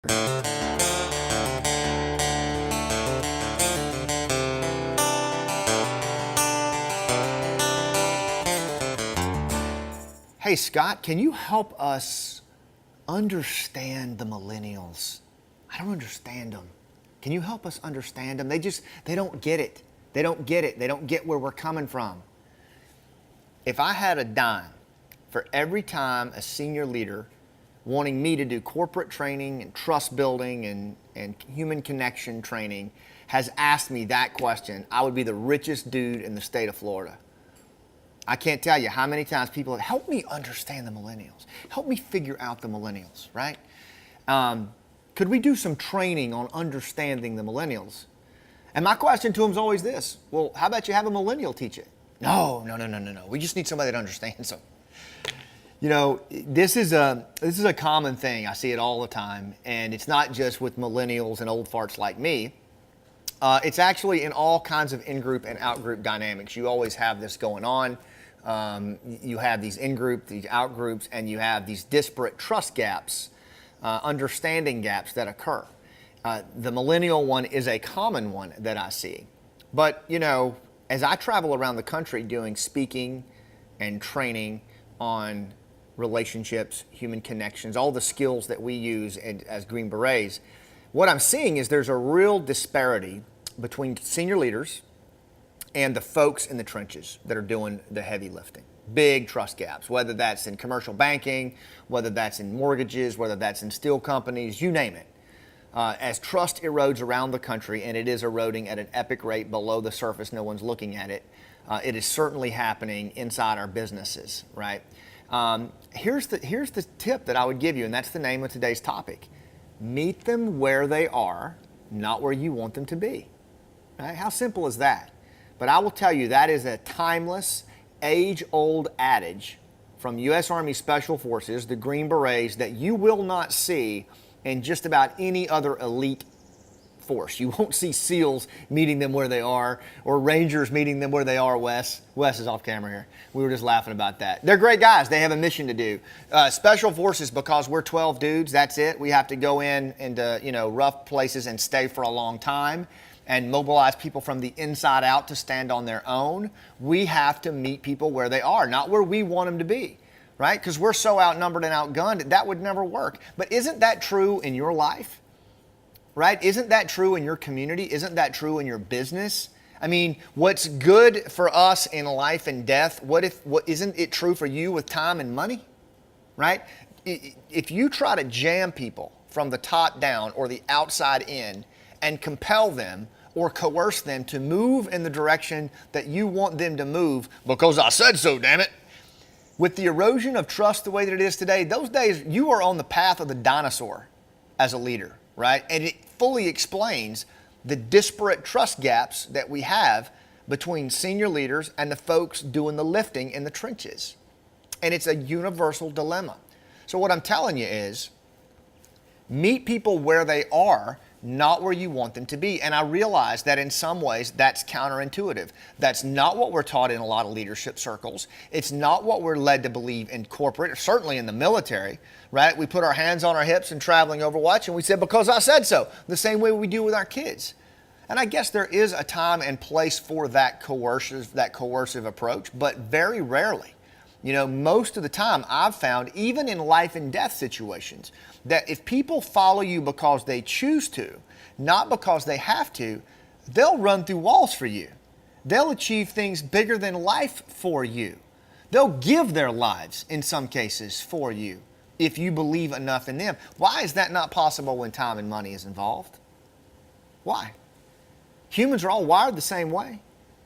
Hey, Scott, can you help us understand the millennials? I don't understand them. Can you help us understand them? They don't get it. They don't get it. They don't get where we're coming from. If I had a dime for every time a senior leader wanting me to do corporate training and trust building and human connection training has asked me that question, I would be the richest dude in the state of Florida. I can't tell you how many times people have helped me understand the millennials. Help me figure out the millennials, right? Could we do some training on understanding the millennials? And my question to them is always this: well, how about you have a millennial teach it? No. We just need somebody that understands them. You know, this is a common thing. I see it all the time, and it's not just with millennials and old farts like me. It's actually in all kinds of in-group and out-group dynamics. You always have this going on. You have these in-group, these out-groups, and you have these disparate trust gaps, understanding gaps that occur. The millennial one is a common one that I see. But, you know, as I travel around the country doing speaking and training on relationships, human connections, all the skills that we use as Green Berets, what I'm seeing is there's a real disparity between senior leaders and the folks in the trenches that are doing the heavy lifting. Big trust gaps, whether that's in commercial banking, whether that's in mortgages, whether that's in steel companies, you name it. As trust erodes around the country, and it is eroding at an epic rate below the surface, no one's looking at it, it is certainly happening inside our businesses, right? Here's the tip that I would give you, and that's the name of today's topic. Meet them where they are, not where you want them to be. Right? How simple is that? But I will tell you, that is a timeless, age-old adage from U.S. Army Special Forces, the Green Berets, that you will not see in just about any other elite force. You won't see SEALs meeting them where they are, or Rangers meeting them where they are, Wes. Wes is off camera here. We were just laughing about that. They're great guys. They have a mission to do. Special Forces, because we're 12 dudes, that's it. We have to go into rough places and stay for a long time and mobilize people from the inside out to stand on their own. We have to meet people where they are, not where we want them to be, right? Because we're so outnumbered and outgunned, that would never work. But isn't that true in your life? Right? Isn't that true in your community? Isn't that true in your business? I mean, what's good for us in life and death, what isn't it true for you with time and money? Right? If you try to jam people from the top down or the outside in and compel them or coerce them to move in the direction that you want them to move, because I said so, damn it. With the erosion of trust the way that it is today, those days you are on the path of the dinosaur as a leader, right? And it fully explains the disparate trust gaps that we have between senior leaders and the folks doing the lifting in the trenches. And it's a universal dilemma. So what I'm telling you is, meet people where they are, not where you want them to be. And I realize that in some ways that's counterintuitive. That's not what we're taught in a lot of leadership circles. It's not what we're led to believe in corporate, or certainly in the military, right? We put our hands on our hips and traveling Overwatch, and we said, because I said so, the same way we do with our kids. And I guess there is a time and place for that coercive approach, but very rarely. You know, most of the time I've found, even in life and death situations, that if people follow you because they choose to, not because they have to, they'll run through walls for you. They'll achieve things bigger than life for you. They'll give their lives, in some cases, for you, if you believe enough in them. Why is that not possible when time and money is involved? Why? Humans are all wired the same way.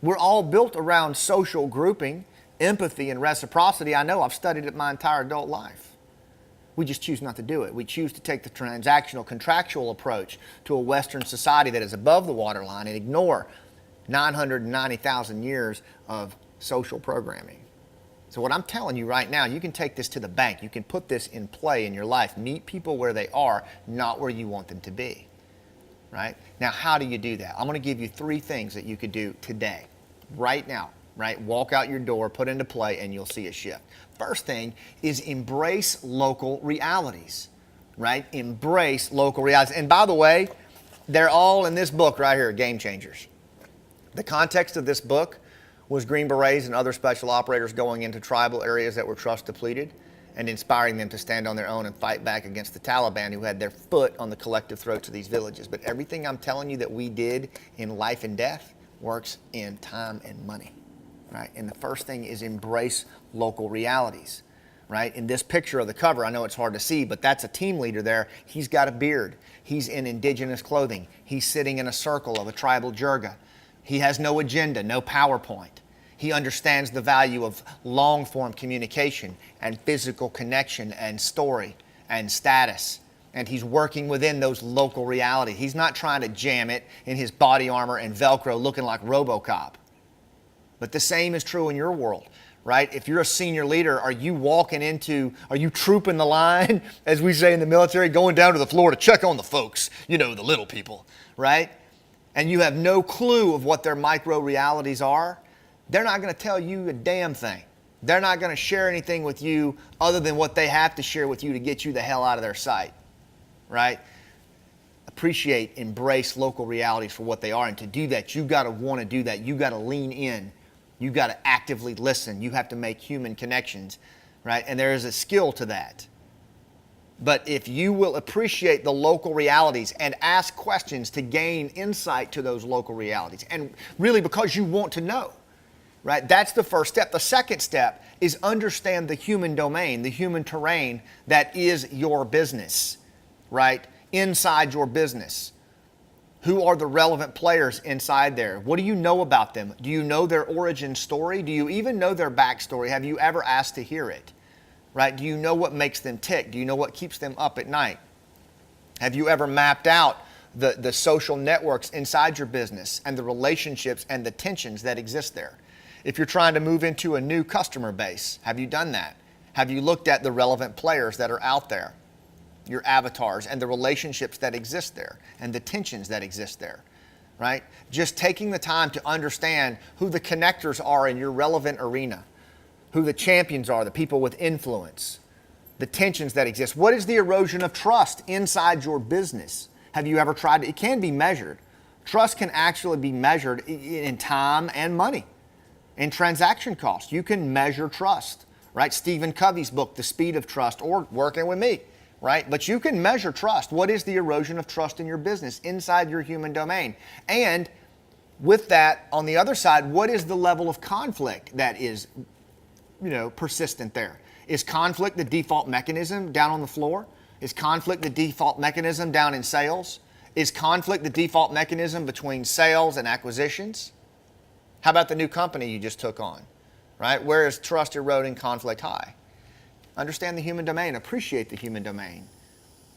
We're all built around social grouping, empathy, and reciprocity. I know, I've studied it my entire adult life. We just choose not to do it. We choose to take the transactional, contractual approach to a Western society that is above the waterline and ignore 990,000 years of social programming. So what I'm telling you right now, you can take this to the bank. You can put this in play in your life. Meet people where they are, not where you want them to be. Right? Now, how do you do that? I'm going to give you 3 things that you could do today, right now. Right? Walk out your door, put into play, and you'll see a shift. First thing is embrace local realities. right? Embrace local realities. And by the way, they're all in this book right here, Game Changers. The context of this book was Green Berets and other special operators going into tribal areas that were trust depleted and inspiring them to stand on their own and fight back against the Taliban, who had their foot on the collective throats of these villages. But everything I'm telling you that we did in life and death works in time and money, right? And the first thing is embrace local realities, right? In this picture of the cover, I know it's hard to see, but that's a team leader there. He's got a beard. He's in indigenous clothing. He's sitting in a circle of a tribal jirga. He has no agenda, no PowerPoint. He understands the value of long-form communication and physical connection and story and status. And he's working within those local realities. He's not trying to jam it in his body armor and Velcro looking like RoboCop. But the same is true in your world, right? If you're a senior leader, are you trooping the line, as we say in the military, going down to the floor to check on the folks, the little people, right? And you have no clue of what their micro realities are, they're not going to tell you a damn thing. They're not going to share anything with you other than what they have to share with you to get you the hell out of their sight, right? Appreciate, embrace local realities for what they are. And to do that, you've got to want to do that. You've got to lean in. You've got to actively listen. You have to make human connections, right? And there is a skill to that. But if you will appreciate the local realities and ask questions to gain insight to those local realities, and really because you want to know, right? That's the first step. The second step is understand the human domain, the human terrain that is your business, right? Inside your business. Who are the relevant players inside there? What do you know about them? Do you know their origin story? Do you even know their backstory? Have you ever asked to hear it? Right? Do you know what makes them tick? Do you know what keeps them up at night? Have you ever mapped out the social networks inside your business and the relationships and the tensions that exist there? If you're trying to move into a new customer base, have you done that? Have you looked at the relevant players that are out there, your avatars, and the relationships that exist there and the tensions that exist there, right? Just taking the time to understand who the connectors are in your relevant arena, who the champions are, the people with influence, the tensions that exist. What is the erosion of trust inside your business? Have you ever tried to? It can be measured. Trust can actually be measured in time and money, in transaction costs. You can measure trust, right? Stephen Covey's book, The Speed of Trust, or Working with Me, right? But you can measure trust. What is the erosion of trust in your business inside your human domain? And with that, on the other side, what is the level of conflict that is persistent there? Is conflict the default mechanism down on the floor? Is conflict the default mechanism down in sales? Is conflict the default mechanism between sales and acquisitions? How about the new company you just took on, right? Where is trust eroding, conflict high? Understand the human domain, appreciate the human domain.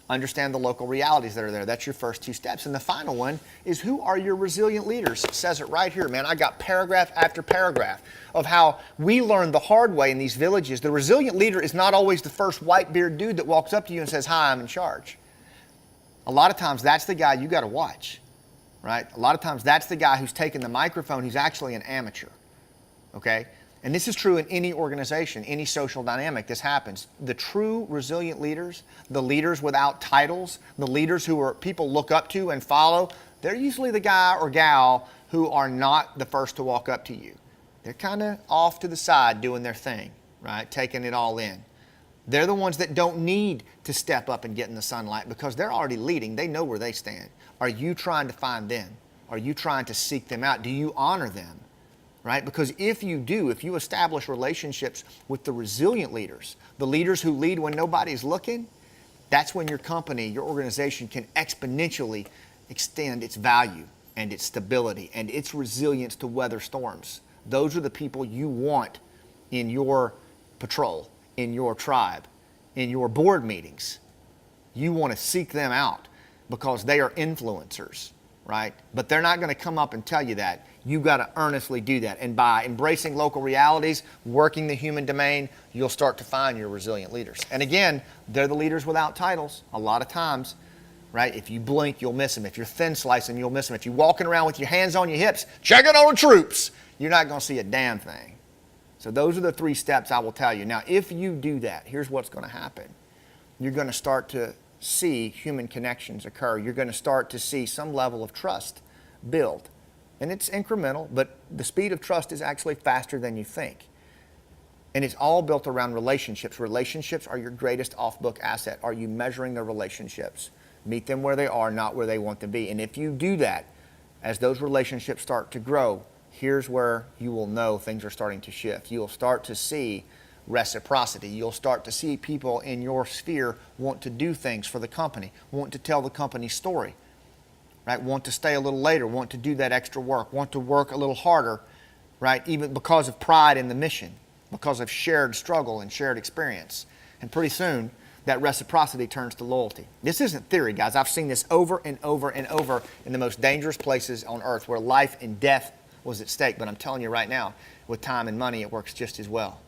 Understand the local realities that are there. That's your first two steps. And the final one is, who are your resilient leaders? It says it right here, man. I got paragraph after paragraph of how we learned the hard way in these villages. The resilient leader is not always the first white-beard dude that walks up to you and says, "Hi, I'm in charge." A lot of times that's the guy you got to watch, right? A lot of times that's the guy who's taking the microphone who's actually an amateur, okay? And this is true in any organization, any social dynamic. This happens. The true resilient leaders, the leaders without titles, the leaders who people look up to and follow, they're usually the guy or gal who are not the first to walk up to you. They're kind of off to the side doing their thing, right? Taking it all in. They're the ones that don't need to step up and get in the sunlight because they're already leading. They know where they stand. Are you trying to find them? Are you trying to seek them out? Do you honor them? Right? Because if you do, if you establish relationships with the resilient leaders, the leaders who lead when nobody's looking, that's when your company, your organization can exponentially extend its value and its stability and its resilience to weather storms. Those are the people you want in your patrol, in your tribe, in your board meetings. You want to seek them out because they are influencers, right? But they're not going to come up and tell you that. You've got to earnestly do that. And by embracing local realities, working the human domain, you'll start to find your resilient leaders. And again, they're the leaders without titles a lot of times, right? If you blink, you'll miss them. If you're thin slicing, you'll miss them. If you're walking around with your hands on your hips, checking on the troops, you're not going to see a damn thing. So those are the 3 steps I will tell you. Now, if you do that, here's what's going to happen. You're going to start to see human connections occur. You're going to start to see some level of trust build. And it's incremental, but the speed of trust is actually faster than you think. And it's all built around relationships. Relationships are your greatest off-book asset. Are you measuring the relationships? Meet them where they are, not where they want to be. And if you do that, as those relationships start to grow, here's where you will know things are starting to shift. You'll start to see reciprocity. You'll start to see people in your sphere want to do things for the company, want to tell the company story, right? Want to stay a little later, want to do that extra work, want to work a little harder, right? Even because of pride in the mission, because of shared struggle and shared experience. And pretty soon, that reciprocity turns to loyalty. This isn't theory, guys. I've seen this over and over and over in the most dangerous places on earth where life and death was at stake. But I'm telling you right now, with time and money, it works just as well.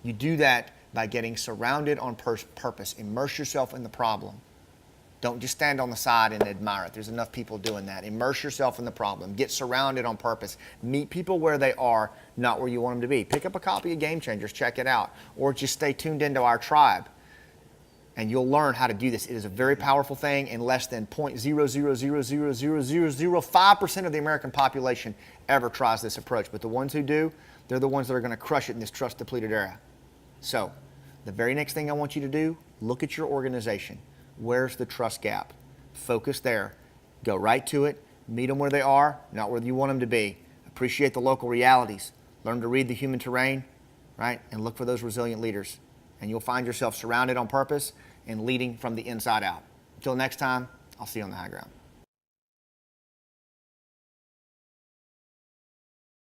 You do that by getting surrounded on purpose. Immerse yourself in the problem. Don't just stand on the side and admire it. There's enough people doing that. Immerse yourself in the problem. Get surrounded on purpose. Meet people where they are, not where you want them to be. Pick up a copy of Game Changers. Check it out. Or just stay tuned into our tribe. And you'll learn how to do this. It is a very powerful thing, and less than 0.0000005% of the American population ever tries this approach. But the ones who do, they're the ones that are going to crush it in this trust-depleted era. So, the very next thing I want you to do, look at your organization. Where's the trust gap? Focus there. Go right to it. Meet them where they are, not where you want them to be. Appreciate the local realities. Learn to read the human terrain, right? And look for those resilient leaders. And you'll find yourself surrounded on purpose and leading from the inside out. Until next time, I'll see you on the high ground.